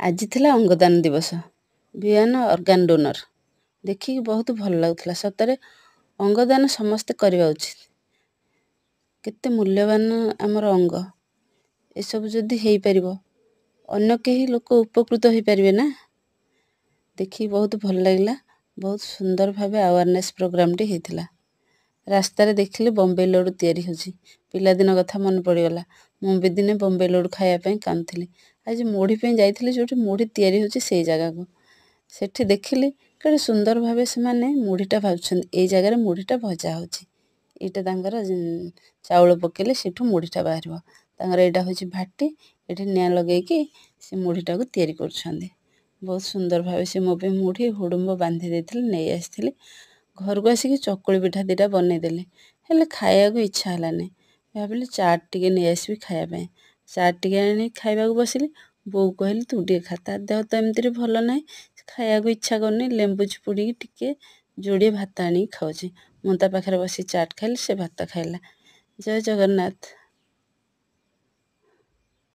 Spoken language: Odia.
ଆଜି ଥିଲା ଅଙ୍ଗଦାନ ଦିବସ। ଭିଆନ ଅର୍ଗାନ ଡୋନର ଦେଖିକି ବହୁତ ଭଲ ଲାଗୁଥିଲା। ସତରେ ଅଙ୍ଗଦାନ ସମସ୍ତେ କରିବା ଉଚିତ। କେତେ ମୂଲ୍ୟବାନ ଆମର ଅଙ୍ଗ। ଏସବୁ ଯଦି ହେଇପାରିବ ଅନ୍ୟ କେହି ଲୋକ ଉପକୃତ ହେଇପାରିବେ ନା। ଦେଖିକି ବହୁତ ଭଲ ଲାଗିଲା। ବହୁତ ସୁନ୍ଦର ଭାବେ ଆୱାରନେସ୍ ପ୍ରୋଗ୍ରାମଟି ହେଇଥିଲା। ରାସ୍ତାରେ ଦେଖିଲି ବମ୍ବେ ଲଡ଼ୁ ତିଆରି ହେଉଛି। ପିଲାଦିନ କଥା ମନେ ପଡ଼ିଗଲା। ମୁଁ ବି ଦିନେ ବମ୍ବେ ଲଡ଼ୁ ଖାଇବା ପାଇଁ କାନ୍ଦୁଥିଲି। ଆଜି ମୁଢ଼ି ପାଇଁ ଯାଇଥିଲି, ଯେଉଁଠି ମୁଢ଼ି ତିଆରି ହେଉଛି ସେଇ ଜାଗାକୁ। ସେଠି ଦେଖିଲି କେଡ଼େ ସୁନ୍ଦର ଭାବେ ସେମାନେ ମୁଢ଼ିଟା ଭାଜୁଛନ୍ତି। ଏଇ ଜାଗାରେ ମୁଢ଼ିଟା ଭଜା ହେଉଛି। ଏଇଟା ତାଙ୍କର ଚାଉଳ ପକେଇଲେ ସେଠୁ ମୁଢ଼ିଟା ବାହାରିବ। ତାଙ୍କର ଏଇଟା ହେଉଛି ଭାଟି। ଏଠି ନିଆଁ ଲଗେଇକି ସେ ମୁଢ଼ିଟାକୁ ତିଆରି କରୁଛନ୍ତି। ବହୁତ ସୁନ୍ଦର ଭାବେ ସେ ମୋ ପାଇଁ ମୁଢ଼ି ହୁଡ଼ୁମ୍ବ ବାନ୍ଧି ଦେଇଥିଲେ, ନେଇ ଆସିଥିଲି। ଘରକୁ ଆସିକି ଚକୁଳି ପିଠା ଦିଟା ବନେଇଦେଲି, ହେଲେ ଖାଇବାକୁ ଇଚ୍ଛା ହେଲାନି। ଭାବିଲି ଚାଟ୍ ଟିକେ ନେଇ ଆସିବି ଖାଇବା ପାଇଁ। ଚାଟ୍ ଟିକେ ଆଣି ଖାଇବାକୁ ବସିଲି। ବୋଉ କହିଲି ତୁ ଟିକେ ଖା। ତା ଦେହ ତ ଏମିତିରେ ଭଲ ନାହିଁ, ଖାଇବାକୁ ଇଚ୍ଛା କରୁନି। ଲେମ୍ବୁ ଚିପୁଡ଼ିକି ଟିକେ ଯୋଡ଼ିଏ ଭାତ ଆଣିକି ଖାଉଛି। ମୁଁ ତା ପାଖରେ ବସି ଚାଟ୍ ଖାଇଲି, ସେ ଭାତ ଖାଇଲା। ଜୟ ଜଗନ୍ନାଥ।